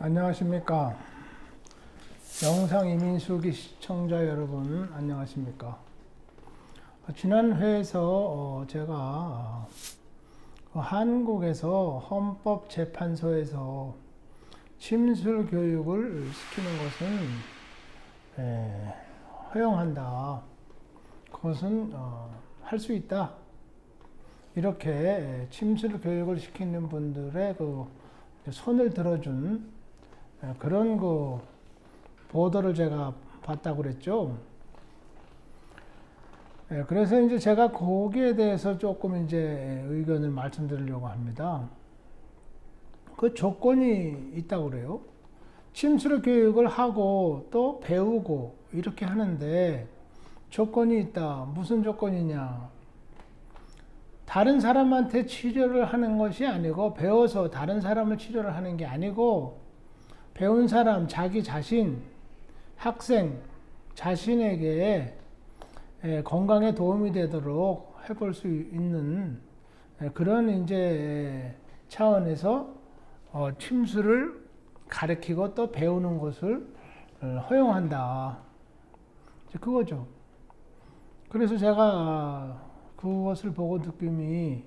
안녕하십니까. 영상 이민수기 시청자 여러분, 안녕하십니까. 지난 회에서 제가 한국에서 헌법재판소에서 침술 교육을 시키는 것은 허용한다. 그것은 할 수 있다. 이렇게 침술 교육을 시키는 분들의 손을 들어준 그런 보도를 제가 봤다고 그랬죠. 그래서 이제 제가 거기에 대해서 조금 이제 의견을 말씀드리려고 합니다. 그 조건이 있다고 그래요. 침술 교육을 하고 또 배우고 이렇게 하는데 조건이 있다. 무슨 조건이냐? 다른 사람한테 치료를 하는 것이 아니고, 배워서 다른 사람을 치료를 하는 게 아니고, 배운 사람, 자기 자신, 학생 자신에게 건강에 도움이 되도록 해볼 수 있는 그런 이제 차원에서 침수를 가르치고 또 배우는 것을 허용한다. 그거죠. 그래서 제가 그것을 보고 느낌이,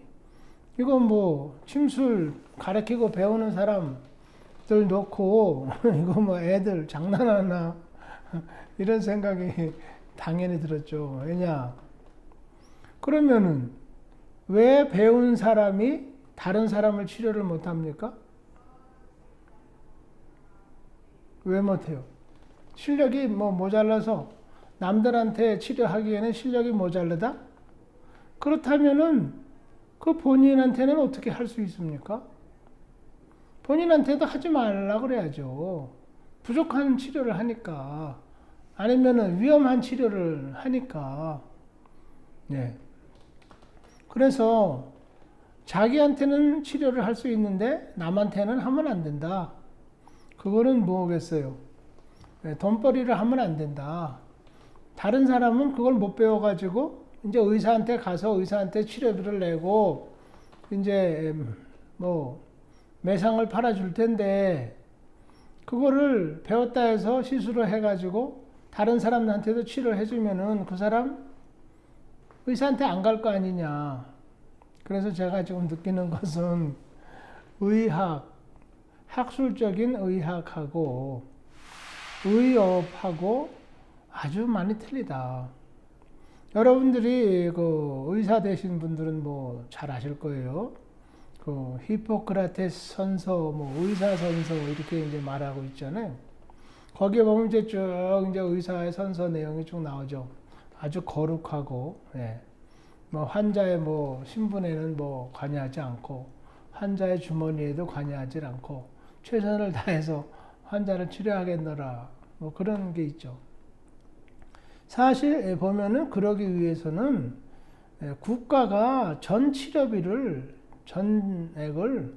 이건 뭐 침술 가르치고 배우는 사람들 놓고 이거 뭐 애들 장난하나 이런 생각이 당연히 들었죠. 왜냐? 그러면은 왜 배운 사람이 다른 사람을 치료를 못합니까? 왜 못해요? 실력이 뭐 모자라서 남들한테 치료하기에는 실력이 모자르다? 그렇다면은 그 본인한테는 어떻게 할 수 있습니까? 본인한테도 하지 말라 그래야죠. 부족한 치료를 하니까. 아니면은 위험한 치료를 하니까. 네. 그래서 자기한테는 치료를 할 수 있는데 남한테는 하면 안 된다. 그거는 뭐겠어요? 돈벌이를 하면 안 된다. 다른 사람은 그걸 못 배워가지고 이제 의사한테 가서 의사한테 치료비를 내고 이제 뭐 매상을 팔아줄 텐데, 그거를 배웠다 해서 시술을 해가지고 다른 사람한테도 치료를 해주면은 그 사람 의사한테 안 갈 거 아니냐. 그래서 제가 지금 느끼는 것은 학술적인 의학하고 의업하고 아주 많이 틀리다. 여러분들이 의사 되신 분들은 뭐 잘 아실 거예요. 히포크라테스 선서, 의사 선서 이렇게 이제 말하고 있잖아요. 거기에 보면 이제 쭉 이제 의사의 선서 내용이 쭉 나오죠. 아주 거룩하고, 환자의 신분에는 관여하지 않고, 환자의 주머니에도 관여하지 않고, 최선을 다해서 환자를 치료하겠노라. 그런 게 있죠. 사실 보면은 그러기 위해서는 국가가 전 치료비를, 전액을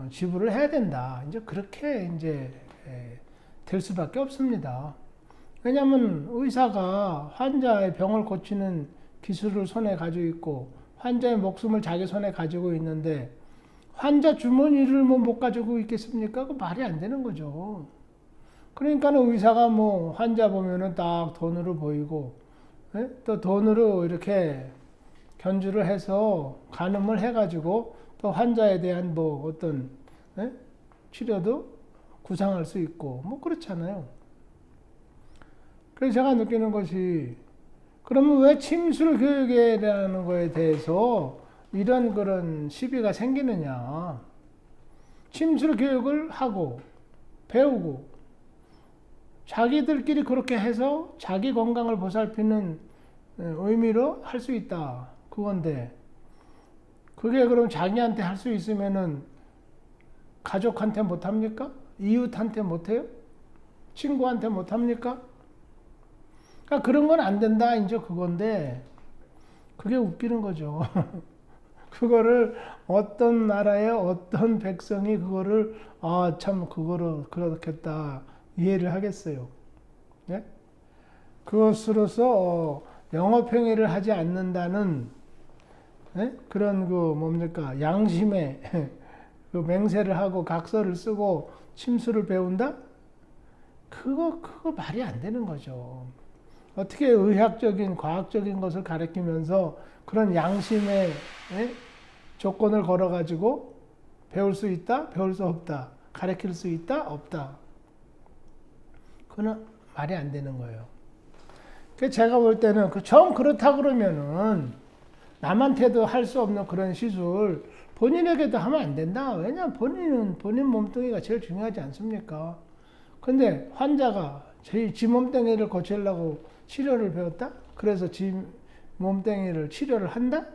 지불을 해야 된다. 이제 그렇게 이제 될 수밖에 없습니다. 왜냐하면 의사가 환자의 병을 고치는 기술을 손에 가지고 있고 환자의 목숨을 자기 손에 가지고 있는데 환자 주머니를 못 가지고 있겠습니까? 그 말이 안 되는 거죠. 그러니까는 의사가 환자 보면은 딱 돈으로 보이고, 또 돈으로 이렇게 견주를 해서 간음을 해가지고 또 환자에 대한 어떤 치료도 구상할 수 있고 그렇잖아요. 그래서 제가 느끼는 것이, 그러면 왜 침술 교육이라는 거에 대해서 이런 그런 시비가 생기느냐. 침술 교육을 하고 배우고 자기들끼리 그렇게 해서 자기 건강을 보살피는 의미로 할 수 있다. 그건데, 그게 그럼 자기한테 할 수 있으면은 가족한테 못합니까? 이웃한테 못해요? 친구한테 못합니까? 그러니까 그런 건 안 된다. 이제 그건데, 그게 웃기는 거죠. 그거를 어떤 나라의 어떤 백성이 그거를, 참, 그거를 그렇겠다. 이해를 하겠어요. 네? 그것으로서 영업행위를 하지 않는다는 그런 양심의 그 맹세를 하고 각서를 쓰고 침수를 배운다? 그거 말이 안 되는 거죠. 어떻게 의학적인, 과학적인 것을 가르치면서 그런 양심의 조건을 걸어가지고 배울 수 있다? 배울 수 없다. 가르칠 수 있다? 없다. 그건 말이 안 되는 거예요. 제가 볼 때는 정 그렇다 그러면은 남한테도 할 수 없는 그런 시술 본인에게도 하면 안 된다. 왜냐하면 본인 몸뚱이가 제일 중요하지 않습니까? 근데 환자가 지 몸뚱이를 고치려고 치료를 배웠다? 그래서 지 몸뚱이를 치료를 한다?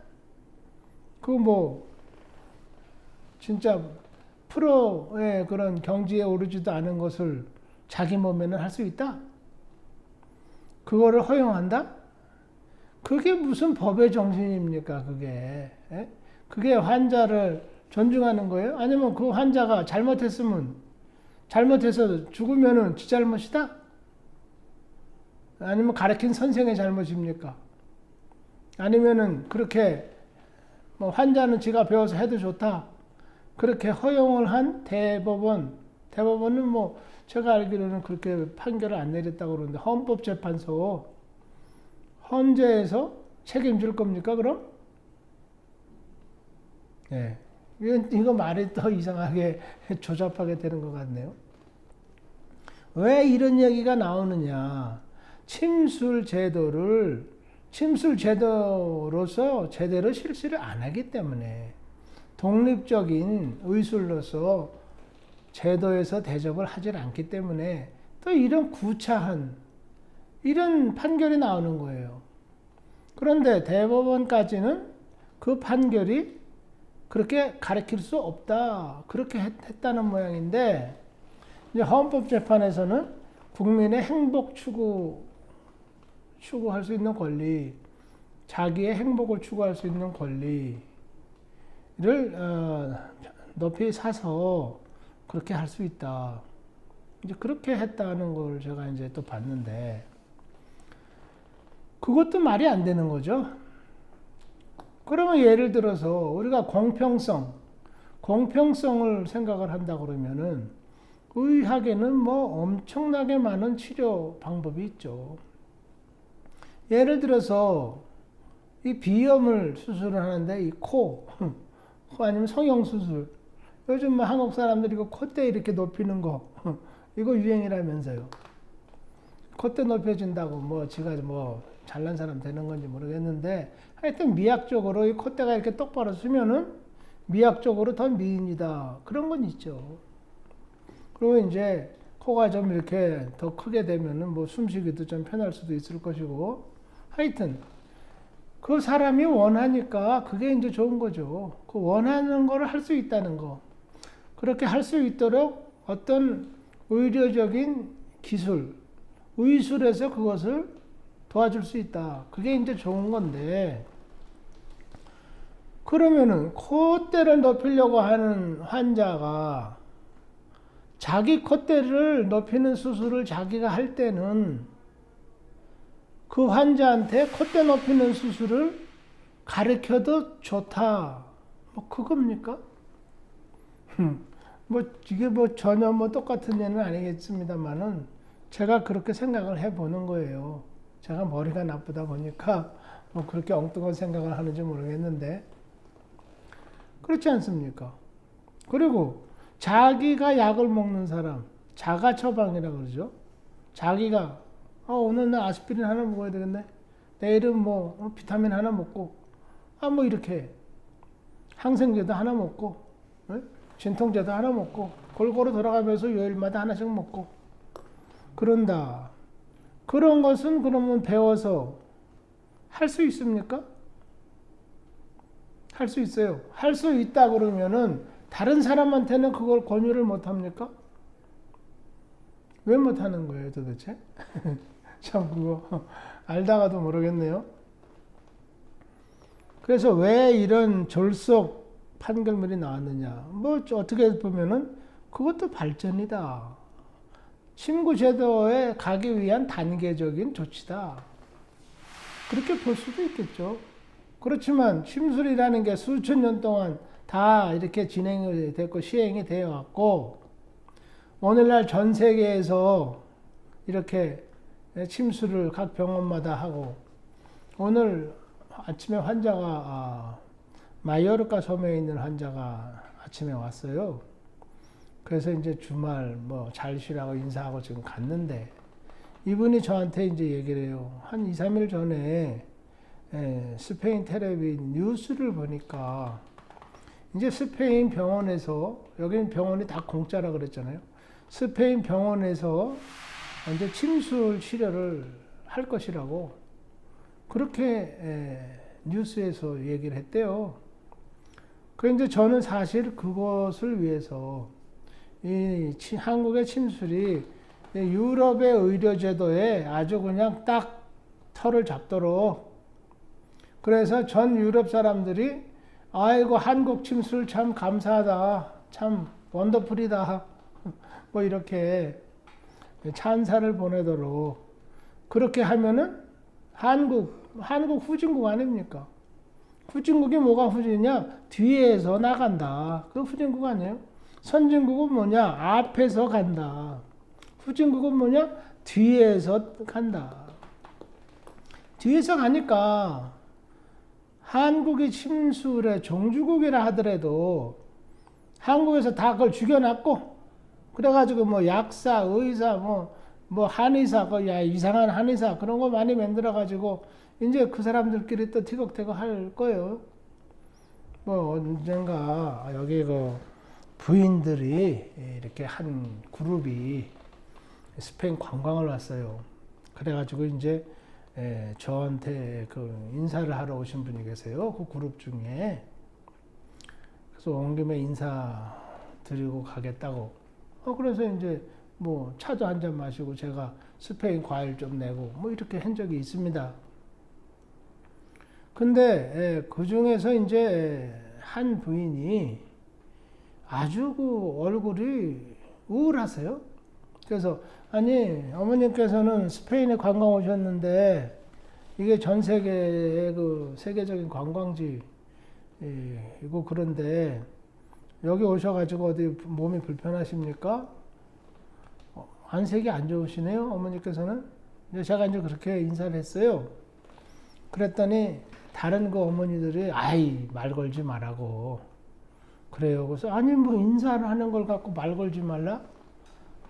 그거 뭐 진짜 프로의 그런 경지에 오르지도 않은 것을 자기 몸에는 할 수 있다? 그거를 허용한다? 그게 무슨 법의 정신입니까, 그게? 예? 그게 환자를 존중하는 거예요? 아니면 그 환자가 잘못해서 죽으면은 지 잘못이다? 아니면 가르친 선생의 잘못입니까? 아니면은 그렇게 뭐 환자는 지가 배워서 해도 좋다. 그렇게 허용을 한 대법원은 뭐 제가 알기로는 그렇게 판결을 안 내렸다고 그러는데 헌법재판소 헌재에서 책임질 겁니까 그럼? 예. 이거 말이 더 이상하게 조잡하게 되는 것 같네요. 왜 이런 얘기가 나오느냐? 침술 제도로서 제대로 실시를 안 하기 때문에 독립적인 의술로서 제도에서 대접을 하질 않기 때문에 또 이런 구차한 이런 판결이 나오는 거예요. 그런데 대법원까지는 그 판결이 그렇게 가르칠 수 없다. 그렇게 했다는 모양인데 이제 헌법재판에서는 국민의 행복 추구할 수 있는 권리, 자기의 행복을 추구할 수 있는 권리를 높이 사서 그렇게 할 수 있다. 이제 그렇게 했다는 걸 제가 이제 또 봤는데 그것도 말이 안 되는 거죠. 그러면 예를 들어서 우리가 공평성을 생각을 한다 그러면은 의학에는 뭐 엄청나게 많은 치료 방법이 있죠. 예를 들어서 이 비염을 수술을 하는데 이 코 아니면 성형수술 요즘 뭐 한국 사람들이 이거 콧대 이렇게 높이는 거 이거 유행이라면서요. 콧대 높여준다고 뭐 지가 뭐 잘난 사람 되는 건지 모르겠는데 하여튼 미학적으로 이 콧대가 이렇게 똑바로 쓰면은 미학적으로 더 미인이다. 그런 건 있죠. 그리고 이제 코가 좀 이렇게 더 크게 되면은 뭐 숨쉬기도 좀 편할 수도 있을 것이고 하여튼 그 사람이 원하니까 그게 이제 좋은 거죠. 그 원하는 거를 할 수 있다는 거. 그렇게 할 수 있도록 어떤 의료적인 기술, 의술에서 그것을 도와줄 수 있다. 그게 이제 좋은 건데, 그러면은 콧대를 높이려고 하는 환자가 자기 콧대를 높이는 수술을 자기가 할 때는 그 환자한테 콧대 높이는 수술을 가르쳐도 좋다. 뭐 그겁니까? 뭐 이게 뭐 전혀 뭐 똑같은 예는 아니겠습니다만은 제가 그렇게 생각을 해보는 거예요. 제가 머리가 나쁘다 보니까 뭐 그렇게 엉뚱한 생각을 하는지 모르겠는데 그렇지 않습니까? 그리고 자기가 약을 먹는 사람, 자가 처방이라고 그러죠. 자기가 오늘 나 아스피린 하나 먹어야 되겠네. 내일은 뭐 비타민 하나 먹고 뭐 이렇게 항생제도 하나 먹고 진통제도 하나 먹고 골고루 돌아가면서 요일마다 하나씩 먹고 그런다. 그런 것은 그러면 배워서 할 수 있습니까? 할 수 있어요. 할 수 있다 그러면은 다른 사람한테는 그걸 권유를 못 합니까? 왜 못 하는 거예요, 도대체? 참 그거 알다가도 모르겠네요. 그래서 왜 이런 졸속 판결문이 나왔느냐? 뭐 어떻게 보면은 그것도 발전이다. 침구 제도에 가기 위한 단계적인 조치다. 그렇게 볼 수도 있겠죠. 그렇지만 침술이라는 게 수천 년 동안 다 이렇게 진행이 됐고 시행이 되어 왔고, 오늘날 전 세계에서 이렇게 침수를 각 병원마다 하고, 오늘 아침에 환자가 마요르카 섬에 있는 환자가 아침에 왔어요. 그래서 이제 주말 뭐 잘 쉬라고 인사하고 지금 갔는데, 이분이 저한테 이제 얘기를 해요. 한 2, 3일 전에 스페인 텔레비 뉴스를 보니까 이제 스페인 병원에서, 여기는 병원이 다 공짜라 그랬잖아요. 스페인 병원에서 이제 침술 치료를 할 것이라고 그렇게 뉴스에서 얘기를 했대요. 그런데 저는 사실 그것을 위해서 이 한국의 침술이 유럽의 의료제도에 아주 그냥 딱 털을 잡도록, 그래서 전 유럽 사람들이 아이고 한국 침술 참 감사하다, 참 원더풀이다, 뭐 이렇게 찬사를 보내도록 그렇게 하면은 한국 후진국 아닙니까? 후진국이 뭐가 후진이냐? 뒤에서 나간다. 그 후진국 아니에요? 선진국은 뭐냐? 앞에서 간다. 후진국은 뭐냐? 뒤에서 간다. 뒤에서 가니까 한국이 침술의 종주국이라 하더라도 한국에서 다 그걸 죽여놨고, 그래가지고 뭐 약사, 의사, 뭐 한의사, 야 이상한 한의사 그런 거 많이 만들어가지고 이제 그 사람들끼리 또 티격태격 할 거예요. 뭐 언젠가 여기 그 부인들이 이렇게 한 그룹이 스페인 관광을 왔어요. 그래가지고 이제 저한테 그 인사를 하러 오신 분이 계세요. 그 그룹 중에. 그래서 온 김에 인사 드리고 가겠다고. 그래서 이제 뭐 차도 한 잔 마시고 제가 스페인 과일 좀 내고 뭐 이렇게 한 적이 있습니다. 근데 그 중에서 이제 한 부인이 아주 그 얼굴이 우울하세요. 그래서 아니 어머님께서는 스페인에 관광 오셨는데 이게 전 세계의 그 세계적인 관광지 이거, 그런데 여기 오셔가지고 어디 몸이 불편하십니까? 안색이 안 좋으시네요, 어머니께서는. 제가 이제 그렇게 인사를 했어요. 그랬더니 다른 그 어머니들이 아이 말 걸지 말라고 그래요. 그래서 아니 뭐 인사를 하는 걸 갖고 말 걸지 말라?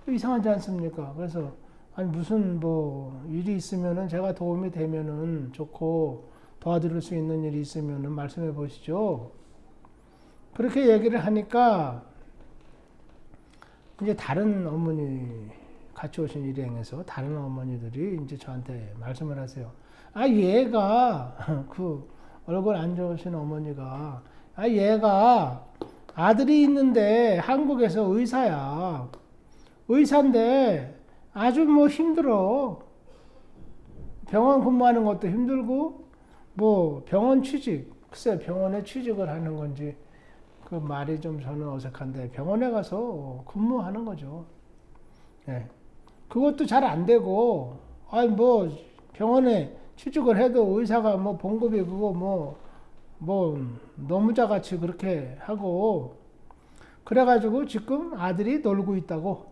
이상하지 않습니까? 그래서 아니 무슨 뭐 일이 있으면은 제가 도움이 되면은 좋고 도와드릴 수 있는 일이 있으면은 말씀해 보시죠. 그렇게 얘기를 하니까 이제 다른 어머니 같이 오신 일행에서 다른 어머니들이 이제 저한테 말씀을 하세요. 얘가 그 얼굴 안 좋으신 어머니가 얘가 아들이 있는데 한국에서 의사야. 의사인데 아주 뭐 힘들어. 병원 근무하는 것도 힘들고 뭐 병원 취직, 글쎄 병원에 취직을 하는 건지 그 말이 좀 저는 어색한데 병원에 가서 근무하는 거죠. 네. 그것도 잘 안 되고, 뭐 병원에 취직을 해도 의사가 뭐 봉급이 그거 뭐 노무자같이 그렇게 하고, 그래가지고 지금 아들이 놀고 있다고.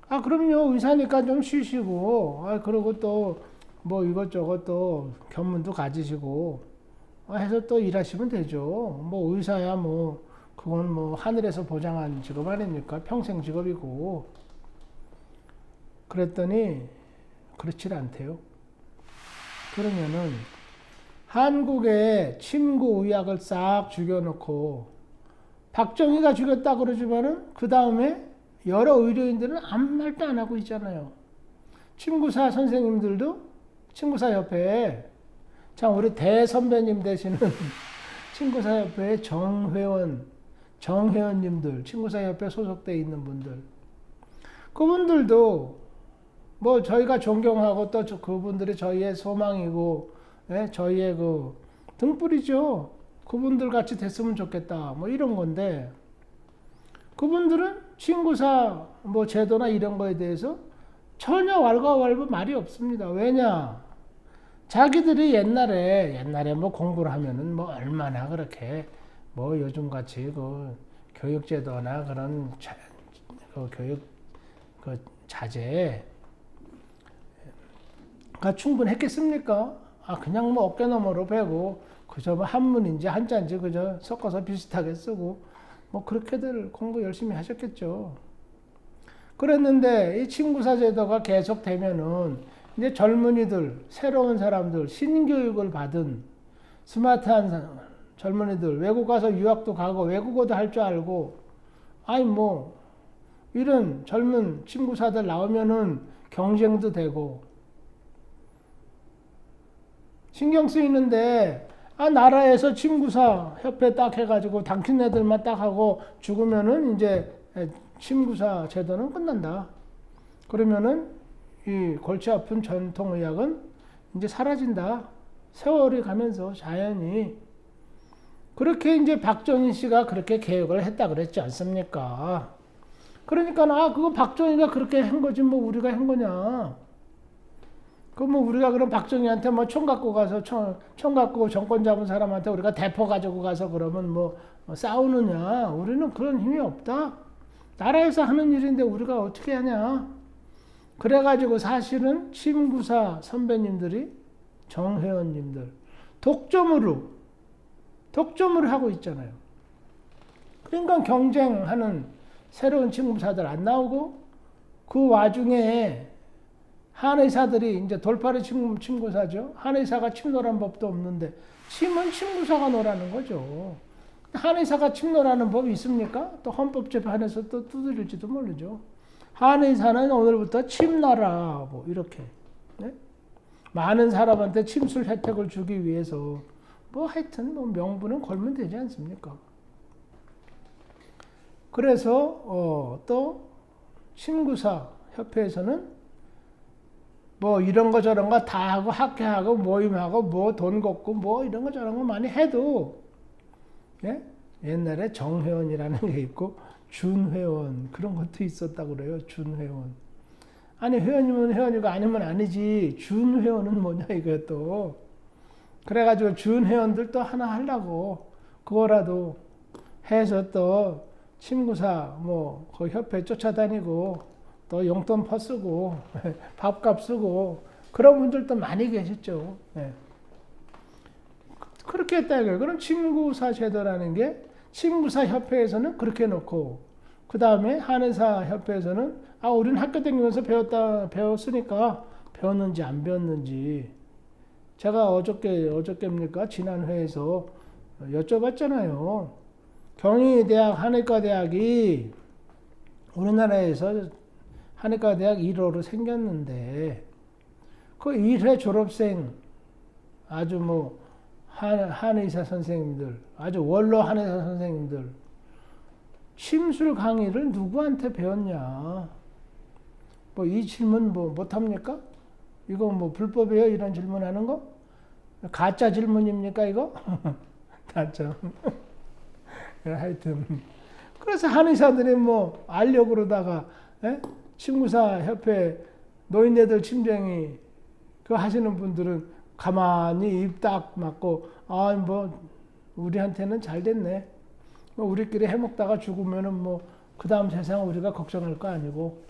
그럼요, 의사니까 좀 쉬시고, 그리고 또 뭐 이것저것 또 견문도 가지시고 해서 또 일하시면 되죠. 뭐 의사야 뭐 그건 뭐 하늘에서 보장한 직업 아닙니까? 평생 직업이고. 그랬더니 그렇지 않대요. 그러면은 한국에 침구 의학을 싹 죽여놓고 박정희가 죽였다 그러지만은 그 다음에 여러 의료인들은 아무 말도 안 하고 있잖아요. 침구사 선생님들도 침구사 협회에, 참 우리 대선배님 되시는 침구사 협회의 정회원님들, 침구사 협회 소속돼 있는 분들, 그분들도 뭐 저희가 존경하고 또 그분들이 저희의 소망이고, 저희의 그 등불이죠. 그분들 같이 됐으면 좋겠다. 뭐 이런 건데, 그분들은 침구사 뭐 제도나 이런 거에 대해서 전혀 왈가왈부 말이 없습니다. 왜냐? 자기들이 옛날에 뭐 공부를 하면은 뭐 얼마나 그렇게 뭐 요즘같이 그 교육제도나 그런 그 교육 그 자재가 충분했겠습니까? 그냥 뭐 어깨너머로 베고 그저 뭐 한문인지 한자인지 그저 섞어서 비슷하게 쓰고 뭐 그렇게들 공부 열심히 하셨겠죠. 그랬는데 이 친구사 제도가 계속되면은 이제 젊은이들, 새로운 사람들, 신교육을 받은 스마트한 젊은이들, 외국 가서 유학도 가고 외국어도 할 줄 알고, 아니 뭐 이런 젊은 친구사들 나오면은 경쟁도 되고 신경 쓰이는데, 나라에서 친구사 협회 딱 해가지고 당신네들만 딱 하고 죽으면은 이제 친구사 제도는 끝난다. 그러면은 이 골치 아픈 전통의학은 이제 사라진다. 세월이 가면서 자연히. 그렇게 이제 박정희 씨가 그렇게 개혁을 했다 그랬지 않습니까? 그러니까 그거 박정희가 그렇게 한 거지 뭐 우리가 한 거냐. 그 뭐 우리가 그럼 박정희한테 뭐 총 갖고 가서 총 갖고 정권 잡은 사람한테 우리가 대포 가지고 가서 그러면 뭐 싸우느냐. 우리는 그런 힘이 없다. 나라에서 하는 일인데 우리가 어떻게 하냐. 그래가지고 사실은 친구사 선배님들이 정회원님들 독점으로 하고 있잖아요. 그러니까 경쟁하는 새로운 친구사들 안 나오고, 그 와중에 한의사들이 이제 돌팔이 친구사죠. 한의사가 침 노란 법도 없는데 침은 친구사가 노라는 거죠. 한의사가 침 노라는 법이 있습니까? 또 헌법재판에서 또 두드릴지도 모르죠. 한의사는 오늘부터 침 놔라 뭐 이렇게, 네? 많은 사람한테 침술 혜택을 주기 위해서 뭐 하여튼 뭐 명분은 걸면 되지 않습니까? 그래서 또 친구사 협회에서는 뭐 이런 거 저런 거 다 하고 학회하고 모임하고 뭐 돈 걷고 뭐 이런 거 저런 거 많이 해도, 예? 옛날에 정회원이라는 게 있고 준회원 그런 것도 있었다고 그래요. 준회원. 아니 회원이면 회원이고 아니면 아니지. 준회원은 뭐냐 이것도. 그래가지고 준회원들 또 하나 하려고 그거라도 해서 또 친구사 뭐 그 협회 쫓아다니고 또 용돈 퍼쓰고 밥값 쓰고 그런 분들도 많이 계셨죠. 네. 그렇게 했다 이거예요. 그럼 친구사 제도라는 게 친구사 협회에서는 그렇게 놓고, 그 다음에 한의사 협회에서는 우리는 학교 다니면서 배웠으니까 배웠는지 안 배웠는지 제가 어저께입니까? 지난 회에서 여쭤봤잖아요. 경희대학 한의과대학이 우리나라에서 한의과대학 1호로 생겼는데 그 1회 졸업생 아주 뭐 한의사 선생님들, 아주 원로 한의사 선생님들 침술 강의를 누구한테 배웠냐. 뭐 이 질문 뭐 못합니까? 이거 뭐 불법이에요? 이런 질문하는 거? 가짜 질문입니까 이거? 가짜. 하여튼 그래서 한의사들이 뭐 알려고 그러다가 친구사 협회 노인네들 침쟁이 그거 하시는 분들은 가만히 입 딱 막고 뭐 우리한테는 잘 됐네. 뭐 우리끼리 해먹다가 죽으면은 뭐 그 다음 세상 우리가 걱정할 거 아니고,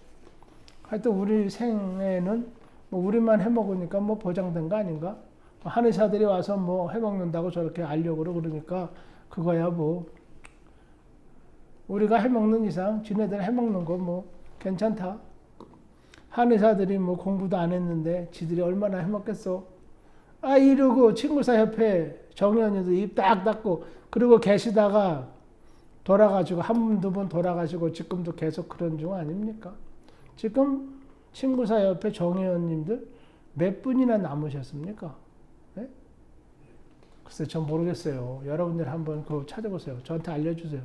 하여튼 우리 생애는 뭐 우리만 해먹으니까 뭐 보장된 거 아닌가? 한의사들이 와서 뭐 해먹는다고 저렇게 알려고 그러니까 그거야 뭐 우리가 해먹는 이상 지네들 해먹는 거 뭐 괜찮다. 한의사들이 뭐 공부도 안 했는데 지들이 얼마나 해먹겠어. 이러고 친구사 협회 정의원님도 입 딱 닫고 그리고 계시다가 돌아가시고 한 분 두 분 돌아가시고 지금도 계속 그런 중 아닙니까? 지금 친구사 협회 정의원님들 몇 분이나 남으셨습니까? 네? 글쎄 전 모르겠어요. 여러분들 한번 그거 찾아보세요. 저한테 알려주세요.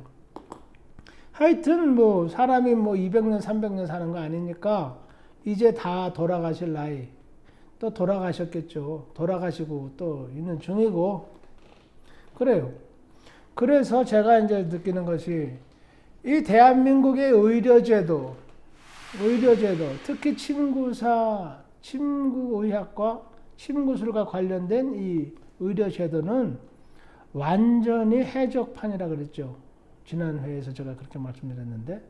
하여튼 뭐 사람이 뭐 200년 300년 사는 거 아니니까 이제 다 돌아가실 나이. 또 돌아가셨겠죠. 돌아가시고 또 있는 중이고 그래요. 그래서 제가 이제 느끼는 것이 이 대한민국의 의료제도, 특히 침구의학과 침구술과 관련된 이 의료제도는 완전히 해적판이라 그랬죠. 지난 회에서 제가 그렇게 말씀드렸는데,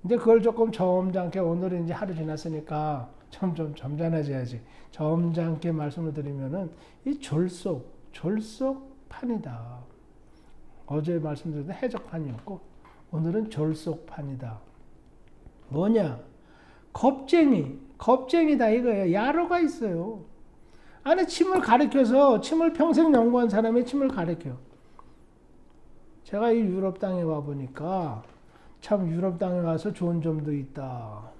근데 그걸 조금 점잖게, 오늘은 이제 하루 지났으니까 점점 점잖아져야지. 점잖게 말씀을 드리면은 이 졸속판이다. 어제 말씀드렸던 해적판이었고, 오늘은 졸속판이다. 뭐냐? 겁쟁이다 이거예요. 야로가 있어요. 안에 침을 가리켜서, 침을 평생 연구한 사람이 침을 가리켜. 제가 이 유럽 땅에 와 보니까 참 유럽 땅에 가서 좋은 점도 있다.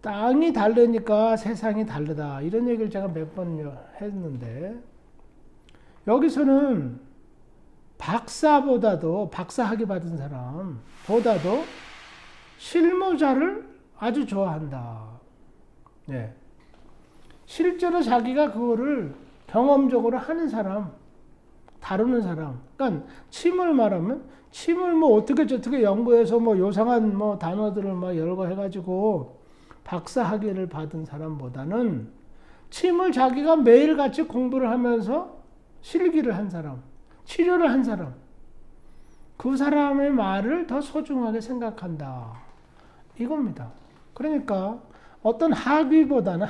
땅이 다르니까 세상이 다르다. 이런 얘기를 제가 몇 번 했는데, 여기서는 박사학위 받은 사람보다도 실무자를 아주 좋아한다. 네. 실제로 자기가 그거를 경험적으로 하는 사람, 다루는 사람. 그러니까 침을 말하면, 침을 뭐 어떻게 저떻게 연구해서 뭐 요상한 뭐 단어들을 막 여러 거 해가지고 박사학위를 받은 사람보다는 침을 자기가 매일같이 공부를 하면서 실기를 한 사람, 치료를 한 사람, 그 사람의 말을 더 소중하게 생각한다. 이겁니다. 그러니까 어떤 학위보다는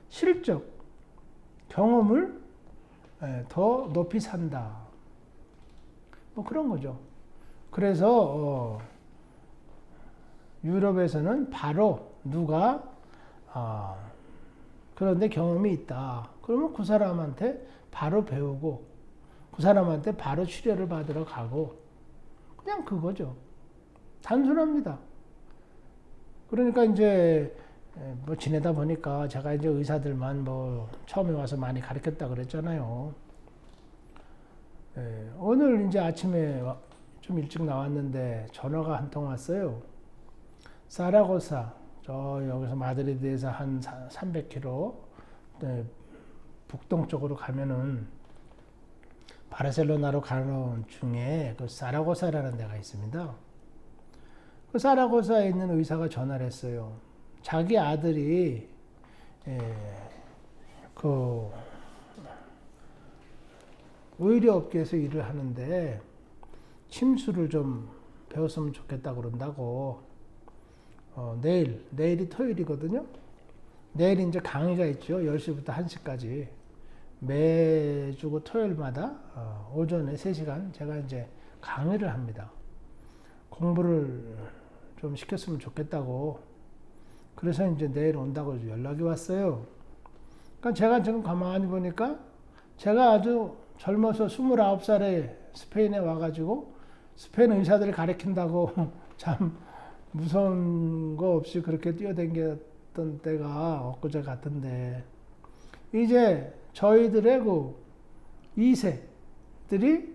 실적, 경험을 더 높이 산다. 뭐 그런 거죠. 그래서 유럽에서는 바로 누가 그런데 경험이 있다. 그러면 그 사람한테 바로 배우고 그 사람한테 바로 치료를 받으러 가고 그냥 그거죠. 단순합니다. 그러니까 이제 뭐 지내다 보니까 제가 이제 의사들만 뭐 처음에 와서 많이 가르쳤다 그랬잖아요. 오늘 이제 아침에 좀 일찍 나왔는데 전화가 한 통 왔어요. 사라고사, 저 여기서 마드리드에서 한 300km 북동쪽으로 가면은 바르셀로나로 가는 중에 그 사라고사라는 데가 있습니다. 그 사라고사에 있는 의사가 전화를 했어요. 자기 아들이 그 의료업계에서 일을 하는데 침수를 좀 배웠으면 좋겠다 그런다고 내일이 토요일이거든요. 내일 이제 강의가 있죠. 10시부터 1시까지. 매주 토요일마다 오전에 3시간 제가 이제 강의를 합니다. 공부를 좀 시켰으면 좋겠다고. 그래서 이제 내일 온다고 연락이 왔어요. 그러니까 제가 지금 가만히 보니까 제가 아주 젊어서 29살에 스페인에 와가지고 스페인 의사들을 가르친다고 참 무서운 거 없이 그렇게 뛰어다녔던 때가 엊그제 같은데 이제 저희들의 그 2세들이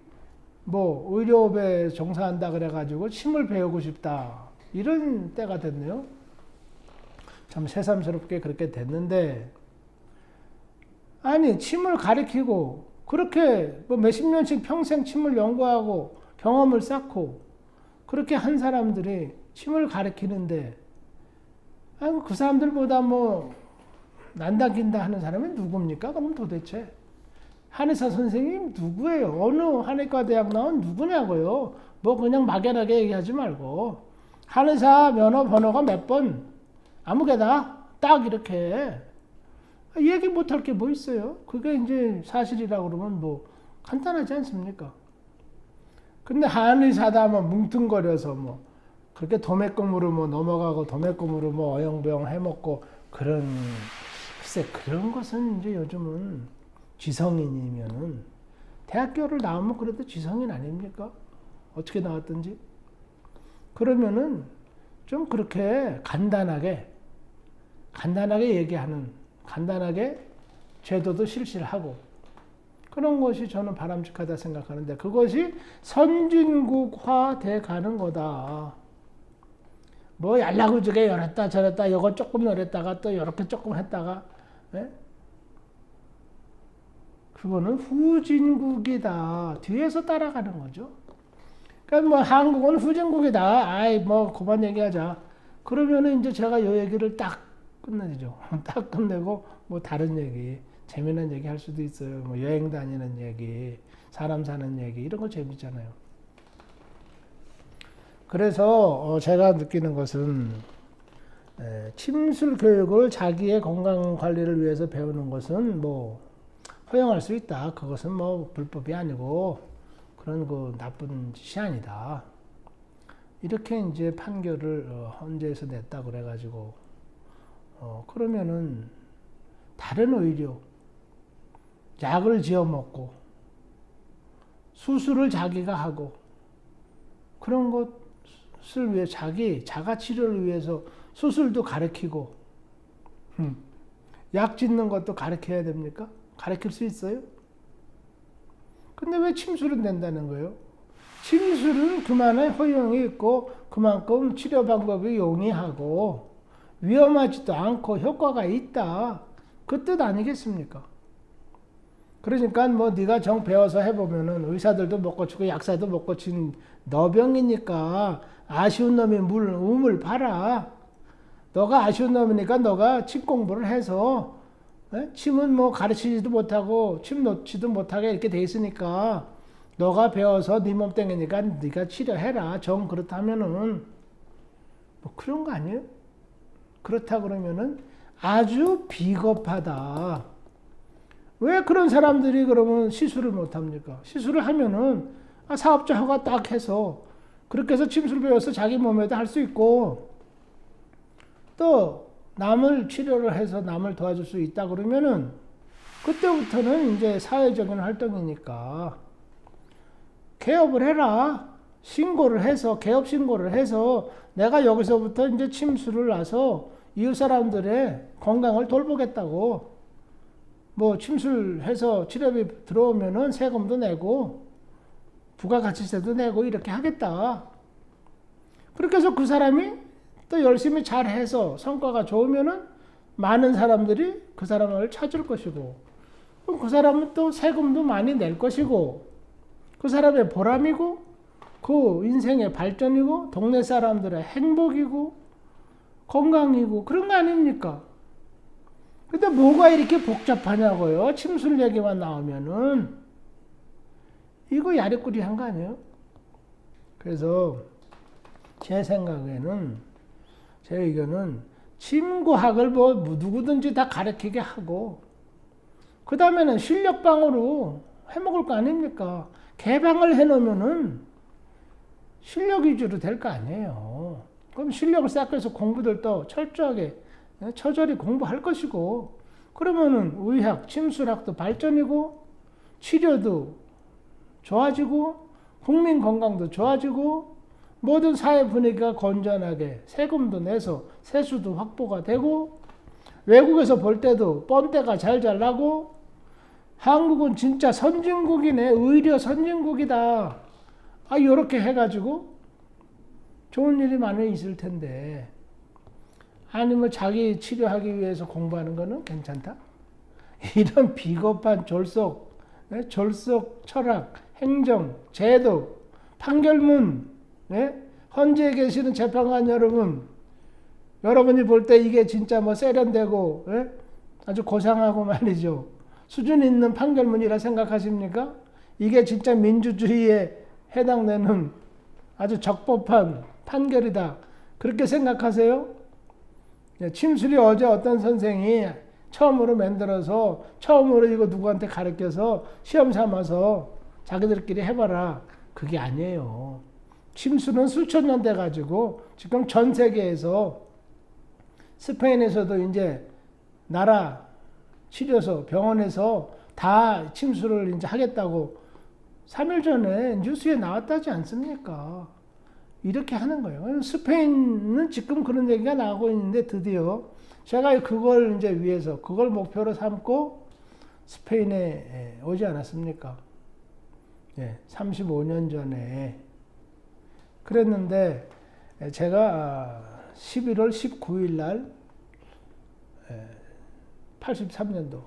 뭐 의료업에 종사한다 그래가지고 침을 배우고 싶다 이런 때가 됐네요. 참 새삼스럽게 그렇게 됐는데 아니 침을 가르치고 그렇게 뭐 몇십 년씩 평생 침을 연구하고 경험을 쌓고 그렇게 한 사람들이 침을 가르치는데 아니 그 사람들보다 뭐 난다긴다 하는 사람이 누굽니까? 그럼 도대체 한의사 선생님 누구예요? 어느 한의과 대학 나온 누구냐고요? 뭐 그냥 막연하게 얘기하지 말고 한의사 면허 번호가 몇 번 아무개다 딱 이렇게 얘기 못할 게 뭐 있어요? 그게 이제 사실이라고 그러면 뭐 간단하지 않습니까? 근데 한의사다 뭐 뭉뚱거려서 뭐 그렇게 도매금으로 뭐 넘어가고 도매금으로 뭐 어영부영 해먹고 그런 글쎄 그런 것은 이제 요즘은 지성인이면은 대학교를 나오면 그래도 지성인 아닙니까? 어떻게 나왔든지 그러면은 좀 그렇게 간단하게 얘기하는 간단하게 제도도 실시하고 그런 것이 저는 바람직하다 생각하는데 그것이 선진국화 돼 가는 거다. 뭐 연락우주게 열었다 저랬다 이거 조금 열었다가 또 이렇게 조금 했다가 예? 그거는 후진국이다. 뒤에서 따라가는 거죠. 그러니까 뭐 한국은 후진국이다. 아이 뭐 그만 얘기하자. 그러면은 이제 제가 이 얘기를 딱 끝내죠. 딱 끝내고 뭐 다른 얘기 재미난 얘기 할 수도 있어요. 뭐 여행 다니는 얘기, 사람 사는 얘기 이런 거 재밌잖아요. 그래서 제가 느끼는 것은 침술 교육을 자기의 건강 관리를 위해서 배우는 것은 뭐 허용할 수 있다. 그것은 뭐 불법이 아니고 그런 그 나쁜 짓이 아니다. 이렇게 이제 판결을 헌재에서 냈다 그래가지고 그러면은 다른 의료 약을 지어 먹고 수술을 자기가 하고 그런 것을 위해 자가 치료를 위해서 수술도 가르치고 약 짓는 것도 가르쳐야 됩니까? 가르칠 수 있어요? 근데 왜 침술은 된다는 거예요? 침술은 그만의 허용이 있고 그만큼 치료 방법이 용이하고 위험하지도 않고 효과가 있다. 그 뜻 아니겠습니까? 그러니까 뭐 네가 정 배워서 해보면은 의사들도 못 고치고 약사도 못 고친 너병이니까 아쉬운 놈이 우물 팔아. 너가 아쉬운 놈이니까 너가 침 공부를 해서 침은 뭐 가르치지도 못하고 침 놓지도 못하게 이렇게 돼 있으니까 너가 배워서 네 몸땡이니까 네가 치료해라. 정 그렇다면은 뭐 그런 거 아니에요? 그렇다 그러면은 아주 비겁하다. 왜 그런 사람들이 그러면 시술을 못합니까? 시술을 하면은 사업자 허가 딱 해서 그렇게 해서 침술 배워서 자기 몸에도 할 수 있고 또 남을 치료를 해서 남을 도와줄 수 있다 그러면은 그때부터는 이제 사회적인 활동이니까 개업을 해라. 신고를 해서 개업 신고를 해서 내가 여기서부터 이제 침술을 놔서 이웃 사람들의 건강을 돌보겠다고 뭐 침술해서 치료비 들어오면은 세금도 내고 부가가치세도 내고 이렇게 하겠다. 그렇게 해서 그 사람이 또 열심히 잘해서 성과가 좋으면은 많은 사람들이 그 사람을 찾을 것이고 그럼 그 사람은 또 세금도 많이 낼 것이고 그 사람의 보람이고 그 인생의 발전이고 동네 사람들의 행복이고 건강이고 그런 거 아닙니까? 근데 뭐가 이렇게 복잡하냐고요? 침술 얘기만 나오면은 이거 야리꾸리한 거 아니에요? 그래서 제 생각에는 제 의견은 침구학을 뭐 누구든지 다 가르치게 하고 그 다음에는 실력방으로 해먹을 거 아닙니까? 개방을 해놓으면은 실력 위주로 될 거 아니에요. 그럼 실력을 쌓고해서 공부들도 철저하게 처절히 공부할 것이고 그러면은 의학, 침술학도 발전이고 치료도 좋아지고 국민 건강도 좋아지고 모든 사회 분위기가 건전하게 세금도 내서 세수도 확보가 되고 외국에서 볼 때도 뻔때가 잘 나고 한국은 진짜 선진국이네. 의료 선진국이다. 요렇게 해가지고 좋은 일이 많이 있을 텐데 아니면 자기 치료하기 위해서 공부하는 거는 괜찮다? 이런 비겁한 졸속 철학, 행정, 제도, 판결문, 헌재에 계시는 재판관 여러분, 여러분이 볼 때 이게 진짜 뭐 세련되고 아주 고상하고 말이죠. 수준 있는 판결문이라 생각하십니까? 이게 진짜 민주주의에 해당되는 아주 적법한 판결이다. 그렇게 생각하세요? 침술이 어제 어떤 선생이 처음으로 만들어서 처음으로 이거 누구한테 가르쳐서 시험 삼아서 자기들끼리 해봐라. 그게 아니에요. 침술은 수천 년 돼가지고 지금 전 세계에서 스페인에서도 이제 나라 치료소 병원에서 다 침술을 이제 하겠다고 3일 전에 뉴스에 나왔다지 않습니까? 이렇게 하는 거예요. 스페인은 지금 그런 얘기가 나오고 있는데 드디어 제가 그걸 이제 위해서 그걸 목표로 삼고 스페인에 오지 않았습니까? 35년 전에 그랬는데 제가 11월 19일 날 83년도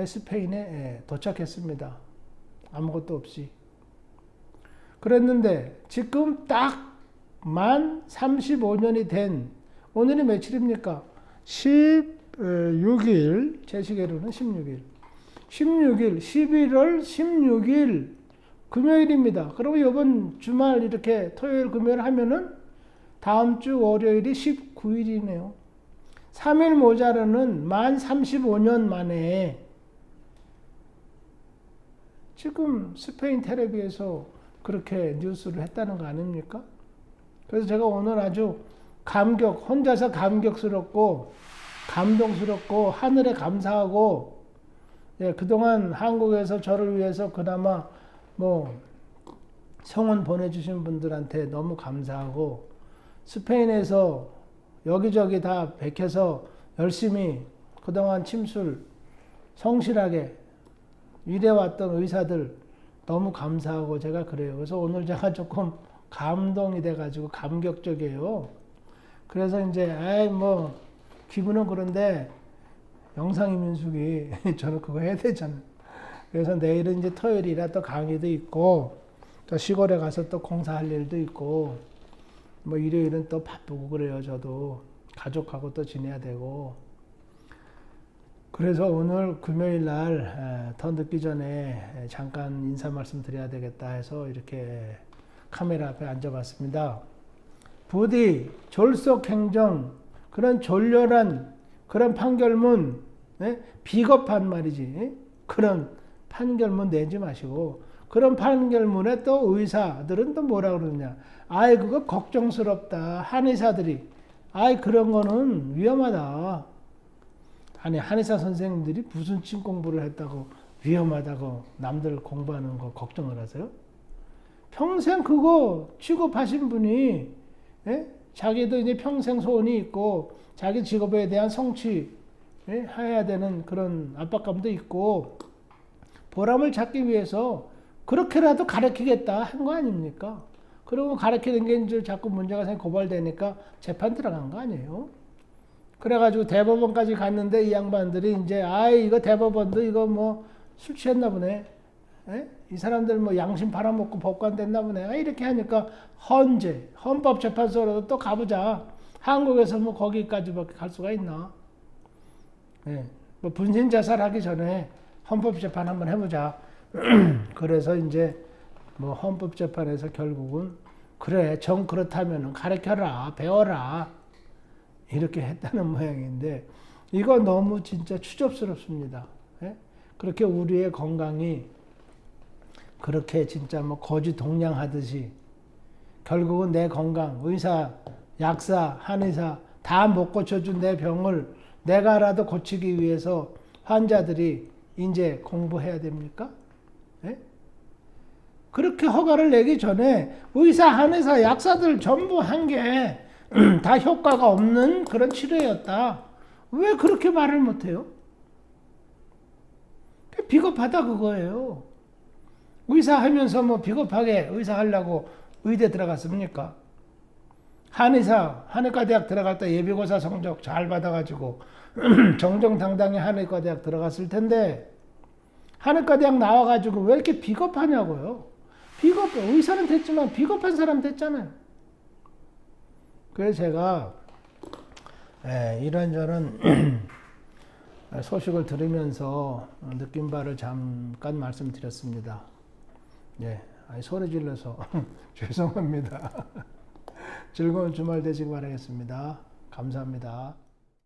스페인에 도착했습니다. 아무것도 없이. 그랬는데 지금 딱 만 35년이 된 오늘이 며칠입니까? 16일, 제 시계로는 16일. 16일, 11월 16일 금요일입니다. 그리고 이번 주말 이렇게 토요일, 금요일 하면은 다음 주 월요일이 19일이네요. 3일 모자르는 만 35년 만에 지금 스페인 텔레비에서 그렇게 뉴스를 했다는 거 아닙니까? 그래서 제가 오늘 아주 혼자서 감격스럽고 감동스럽고 하늘에 감사하고, 예, 그동안 한국에서 저를 위해서 그나마 뭐 성원 보내주신 분들한테 너무 감사하고, 스페인에서 여기저기 다 베껴서 열심히 그동안 침술 성실하게 일해왔던 의사들 너무 감사하고 제가 그래요. 그래서 오늘 제가 조금 감동이 돼가지고 감격적이에요. 그래서 이제 뭐 기분은 그런데 영상이 민숙이 저는 그거 해야 되잖아요. 그래서 내일은 이제 토요일이라 또 강의도 있고 또 시골에 가서 또 공사할 일도 있고 뭐 일요일은 또 바쁘고 그래요. 저도 가족하고 또 지내야 되고. 그래서 오늘 금요일 날 더 늦기 전에 잠깐 인사 말씀 드려야 되겠다 해서 이렇게 카메라 앞에 앉아봤습니다. 부디 졸속 행정, 그런 졸렬한 그런 판결문, 비겁한 말이지, 그런 판결문 내지 마시고, 그런 판결문에 또 의사들은 또 뭐라 그러느냐, 아이 그거 걱정스럽다, 한의사들이, 아이 그런 거는 위험하다. 아니 한의사 선생님들이 무슨 침 공부를 했다고 위험하다고 남들 공부하는 거 걱정을 하세요? 평생 그거 취급하신 분이, 자기도 이제 평생 소원이 있고 자기 직업에 대한 성취 해야 되는 그런 압박감도 있고 보람을 찾기 위해서 그렇게라도 가르치겠다 한 거 아닙니까? 그리고 가르치는 게 이제 자꾸 문제가 생겨 고발되니까 재판 들어간 거 아니에요? 그래가지고 대법원까지 갔는데 이 양반들이 이제 이거 대법원도 이거 뭐 술 취했나 보네. 이 사람들 뭐 양심 팔아먹고 법관 됐나 보네. 이렇게 하니까 헌법재판소라도 또 가보자. 한국에서 뭐 거기까지밖에 갈 수가 있나? 뭐 분신 자살하기 전에 헌법재판 한번 해보자. 그래서 이제 뭐 헌법재판에서 결국은 그래 정 그렇다면은 가르쳐라 배워라 이렇게 했다는 모양인데 이거 너무 진짜 추접스럽습니다. 그렇게 우리의 건강이 그렇게 진짜 뭐 거지 동냥하듯이 결국은 내 건강, 의사, 약사, 한의사 다 못 고쳐준 내 병을 내가라도 고치기 위해서 환자들이 이제 공부해야 됩니까? 그렇게 허가를 내기 전에 의사, 한의사, 약사들 전부 한 게 다 효과가 없는 그런 치료였다. 왜 그렇게 말을 못해요? 비겁하다 그거예요. 의사 하면서 뭐 비겁하게 의사 하려고 의대 들어갔습니까? 한의과 대학 들어갈 때 예비고사 성적 잘 받아가지고 정정당당히 한의과 대학 들어갔을 텐데 한의과 대학 나와가지고 왜 이렇게 비겁하냐고요. 의사는 됐지만 비겁한 사람 됐잖아요. 그래서 제가 이런저런 소식을 들으면서 느낀 바를 잠깐 말씀드렸습니다. 소리 질러서 죄송합니다. 즐거운 주말 되시기 바라겠습니다. 감사합니다.